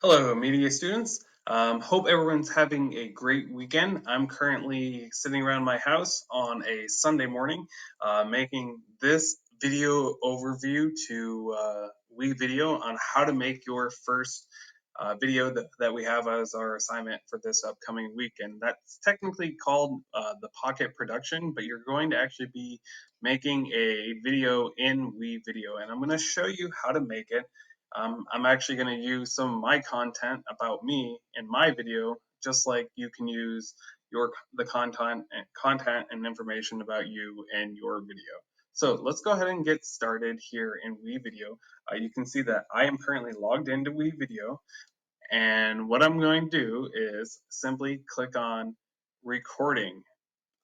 Hello, media students. Hope everyone's having a great weekend. I'm currently sitting around my house on a Sunday morning, making this video overview to WeVideo on how to make your first video that we have as our assignment for this upcoming week. And that's technically called the Pocket Production, but you're going to actually be making a video in WeVideo. And I'm going to show you how to make it. I'm actually going to use some of my content about me in my video, just like you can use the content and information about you in your video. So let's go ahead and get started here in WeVideo. You can see that I am currently logged into WeVideo, and what I'm going to do is simply click on recording.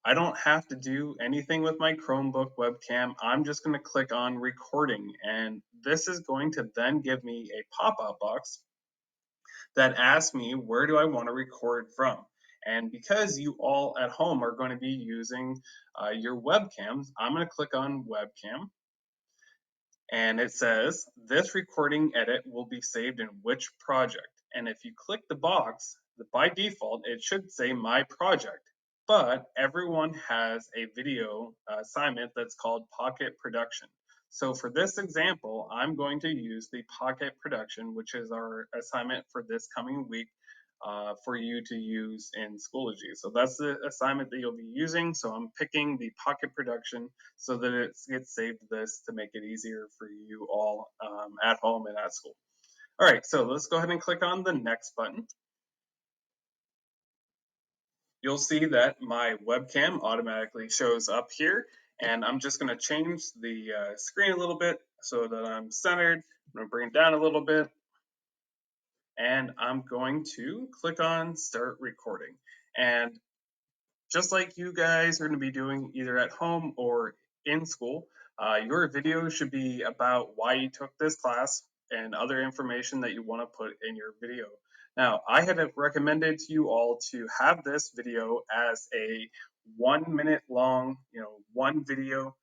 I don't have to do anything with my Chromebook webcam. I'm just going to click on recording, and this is going to then give me a pop-up box that asks me where do I want to record from. And because you all at home are going to be using your webcams, I'm going to click on webcam, and it says this recording edit will be saved in which project. And if you click the box, by default it should say my project, but everyone has a video assignment that's called Pocket Production. So for this example, I'm going to use the Pocket Production, which is our assignment for this coming week, for you to use in Schoology. So that's the assignment that you'll be using. So I'm picking the Pocket Production so that it gets saved to this to make it easier for you all at home and at school. All right, so let's go ahead and click on the next button. You'll see that my webcam automatically shows up here, and I'm just going to change the screen a little bit so that I'm centered. I'm going to bring it down a little bit, and I'm going to click on start recording. And just like you guys are going to be doing either at home or in school, your video should be about why you took this class and other information that you want to put in your video. Now, I had recommended to you all to have this video as a 1 minute long, one video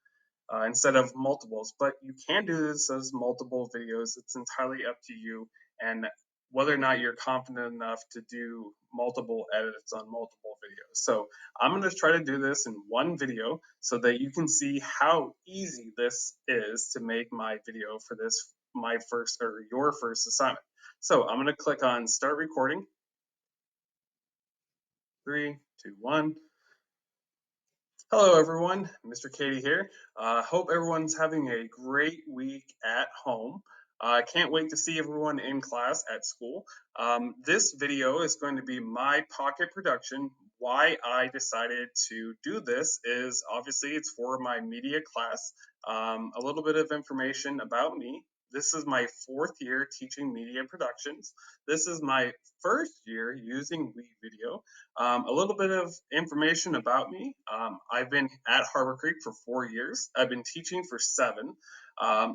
instead of multiples. But you can do this as multiple videos. It's entirely up to you and whether or not you're confident enough to do multiple edits on multiple videos. So I'm going to try to do this in one video so that you can see how easy this is to make my video for this, my first or your first assignment. So I'm going to click on start recording. 3, 2, 1. Hello, everyone. Mr. Cady here. Hope everyone's having a great week at home. I can't wait to see everyone in class at school. This video is going to be my Pocket Production. Why I decided to do this is obviously it's for my media class. A little bit of information about me. This is my 4th year teaching media productions. This is my first year using WeVideo. A little bit of information about me. I've been at Harbor Creek for 4 years. I've been teaching for 7.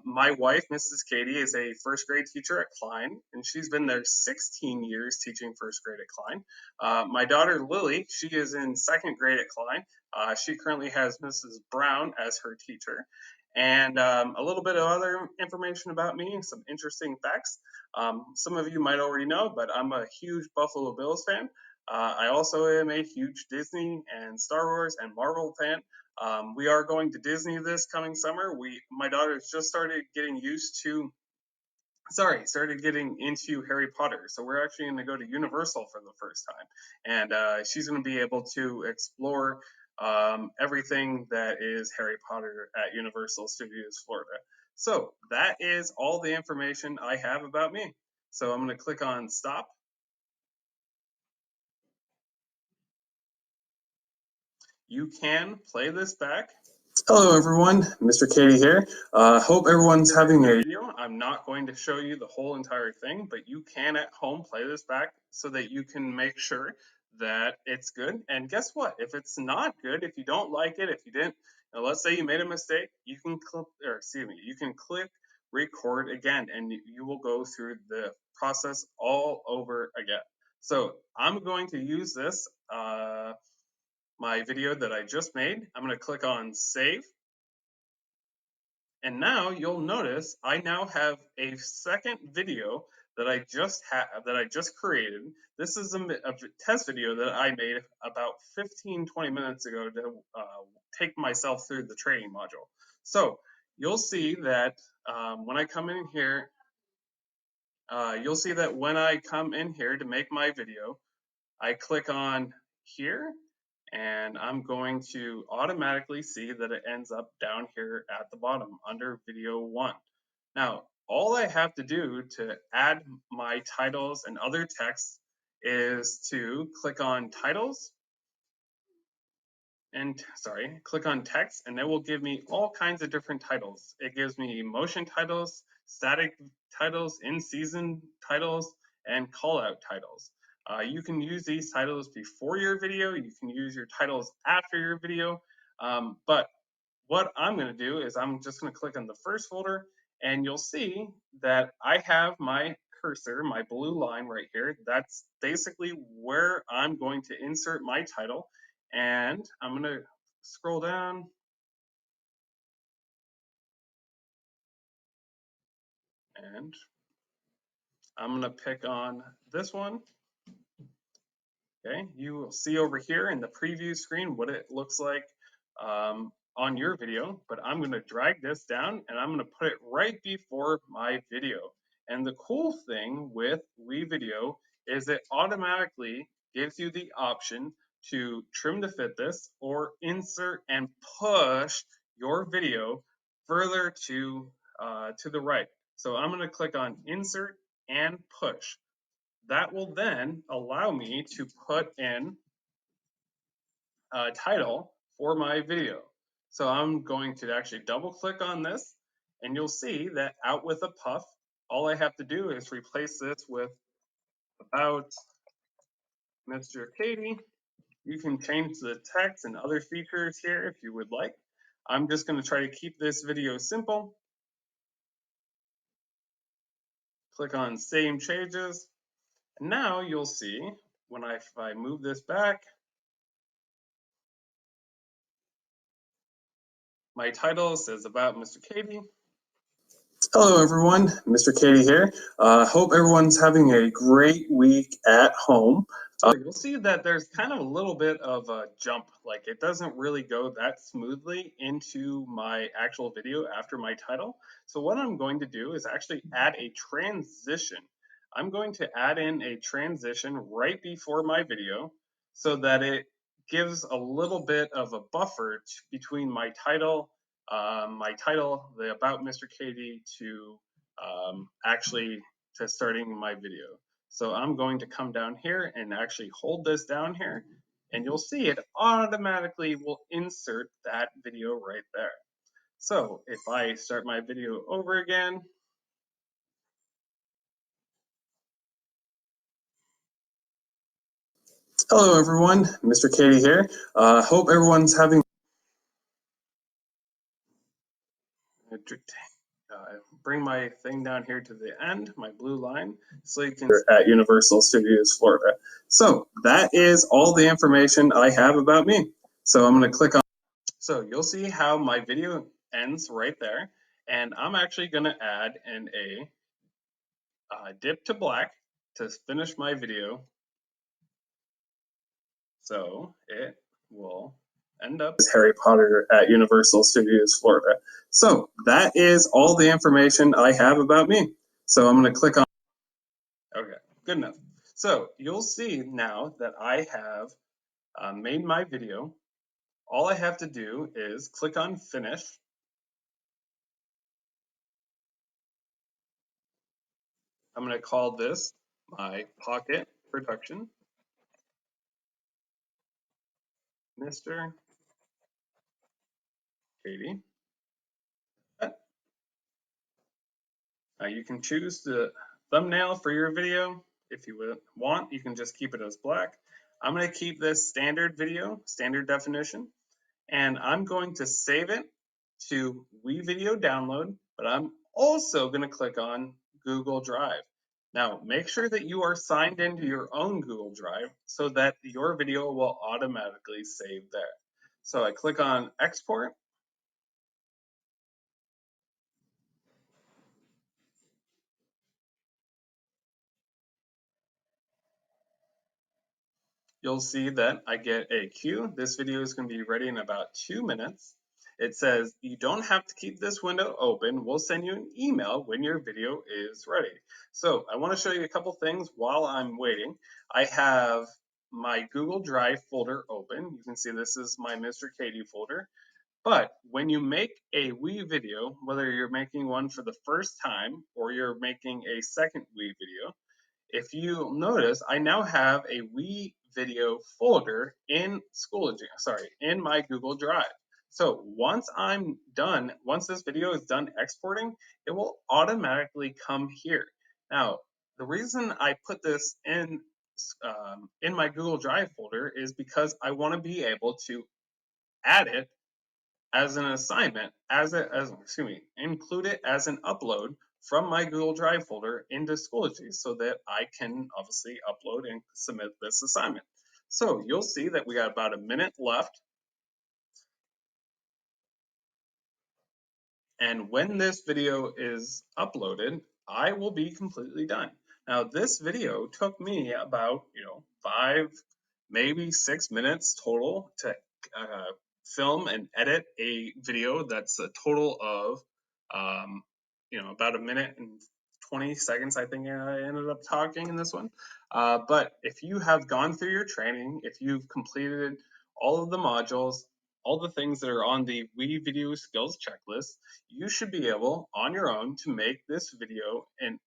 My wife, Mrs. Cady, is a first grade teacher at Klein, and she's been there 16 years teaching first grade at Klein. My daughter, Lily, she is in 2nd grade at Klein. She currently has Mrs. Brown as her teacher. And a little bit of other information about me, some interesting facts. Some of you might already know, but I'm a huge Buffalo Bills fan. I also am a huge Disney and Star Wars and Marvel fan. We are going to Disney this coming summer. My daughter's just started getting started getting into Harry Potter. So we're actually going to go to Universal for the first time, and she's going to be able to explore everything that is Harry Potter at Universal Studios Florida. So that is all the information I have about me. So I'm going to click on stop. You can play this back. Hello everyone, Mr. Cady here. Hope everyone's having a video. I'm not going to show you the whole entire thing, but you can at home play this back so that you can make sure that it's good. And guess what? If it's not good, if you don't like it, if you didn't, let's say you made a mistake, you can click record again, and you will go through the process all over again. So I'm going to use this my video that I just made. I'm going to click on save. And now you'll notice I now have a second video that I just created. This is a test video that I made about 15-20 minutes ago to take myself through the training module. So you'll see that when I come in here, to make my video, I click on here, and I'm going to automatically see that it ends up down here at the bottom under video 1. Now, all I have to do to add my titles and other text is to click on titles and click on text, and it will give me all kinds of different titles. It gives me motion titles, static titles, in-season titles, and call-out titles. You can use these titles before your video. You can use your titles after your video. But what I'm going to do is I'm just going to click on the first folder, and you'll see that I have my cursor, my blue line right here. That's basically where I'm going to insert my title. And I'm going to scroll down, and I'm going to pick on this one. Okay, you will see over here in the preview screen what it looks like on your video, but I'm going to drag this down and I'm going to put it right before my video. And the cool thing with WeVideo is it automatically gives you the option to trim to fit this or insert and push your video further to the right. So I'm going to click on insert and push. That will then allow me to put in a title for my video. So I'm going to actually double click on this, and you'll see that out with a puff. All I have to do is replace this with about Mr. Cady. You can change the text and other features here if you would like. I'm just going to try to keep this video simple. Click on save changes. And now you'll see if I move this back, my title says about Mr. Cady. Hello, everyone. Mr. Cady here. Hope everyone's having a great week at home. You'll see that there's kind of a little bit of a jump, like it doesn't really go that smoothly into my actual video after my title. So what I'm going to do is actually add a transition. I'm going to add in a transition right before my video so that it gives a little bit of a buffer between my title, the About Mr. Cady, to actually to starting my video. So I'm going to come down here and actually hold this down here, and you'll see it automatically will insert that video right there. So if I start my video over again, hello everyone, Mr. Cady here. Hope everyone's having bring my thing down here to the end, my blue line, so you can at Universal Studios Florida. So that is all the information I have about me. So I'm going to click on. So you'll see how my video ends right there, and I'm actually going to add in a dip to black to finish my video. So it will end up as Harry Potter at Universal Studios Florida. So that is all the information I have about me. So I'm going to click on. Okay, good enough. So you'll see now that I have made my video. All I have to do is click on finish. I'm going to call this my pocket production, Mr. Cady. You can choose the thumbnail for your video if you would want. You can just keep it as black. I'm going to keep this standard video, standard definition, and I'm going to save it to WeVideo download, but I'm also going to click on Google Drive. Now, make sure that you are signed into your own Google Drive so that your video will automatically save there. So I click on export. you'll see that I get a cue. This video is going to be ready in about 2 minutes. It says you don't have to keep this window open. We'll send you an email when your video is ready. So I want to show you a couple things while I'm waiting. I have my Google Drive folder open. You can see this is my Mr. Cady folder. But when you make a WeVideo, whether you're making one for the first time or you're making a second WeVideo, if you notice, I now have a WeVideo folder in Schoology, sorry, in my Google Drive. So once this video is done exporting, it will automatically come here. Now, the reason I put this in my Google Drive folder is because I want to be able to add it as an assignment, include it as an upload from my Google Drive folder into Schoology so that I can obviously upload and submit this assignment. So you'll see that we got about a minute left. And when this video is uploaded, I will be completely done. Now, this video took me about, 5, maybe 6 minutes total to film and edit a video that's a total of, about a minute and 20 seconds, I think I ended up talking in this one. But if you have gone through your training, if you've completed all of the modules, all the things that are on the WeVideo skills checklist, you should be able on your own to make this video and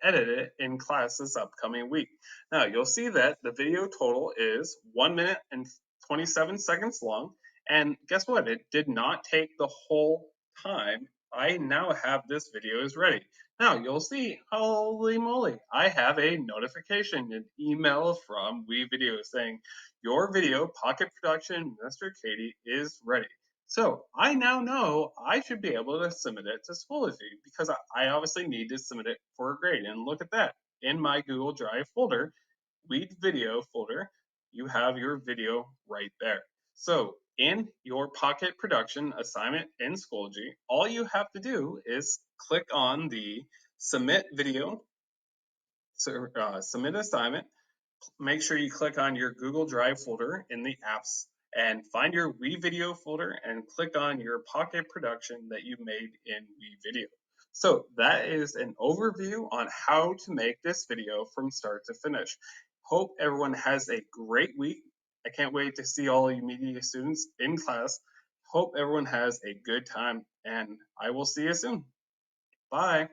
edit it in class this upcoming week. Now you'll see that the video total is 1 minute and 27 seconds long, and guess what? It did not take the whole time. I now have this video is ready. Now you'll see, holy moly, I have a notification, an email from WeVideo saying your video Pocket Production Mr. Cady is ready. So I now know I should be able to submit it to Schoology because I obviously need to submit it for a grade. And look at that. In my Google Drive folder, WeVideo folder, you have your video right there. So in your Pocket Production assignment in Schoology, all you have to do is click on the Submit Video, Submit Assignment. Make sure you click on your Google Drive folder in the apps and find your WeVideo folder and click on your Pocket Production that you made in WeVideo. So that is an overview on how to make this video from start to finish. Hope everyone has a great week. I can't wait to see all you media students in class. Hope everyone has a good time and I will see you soon. Bye.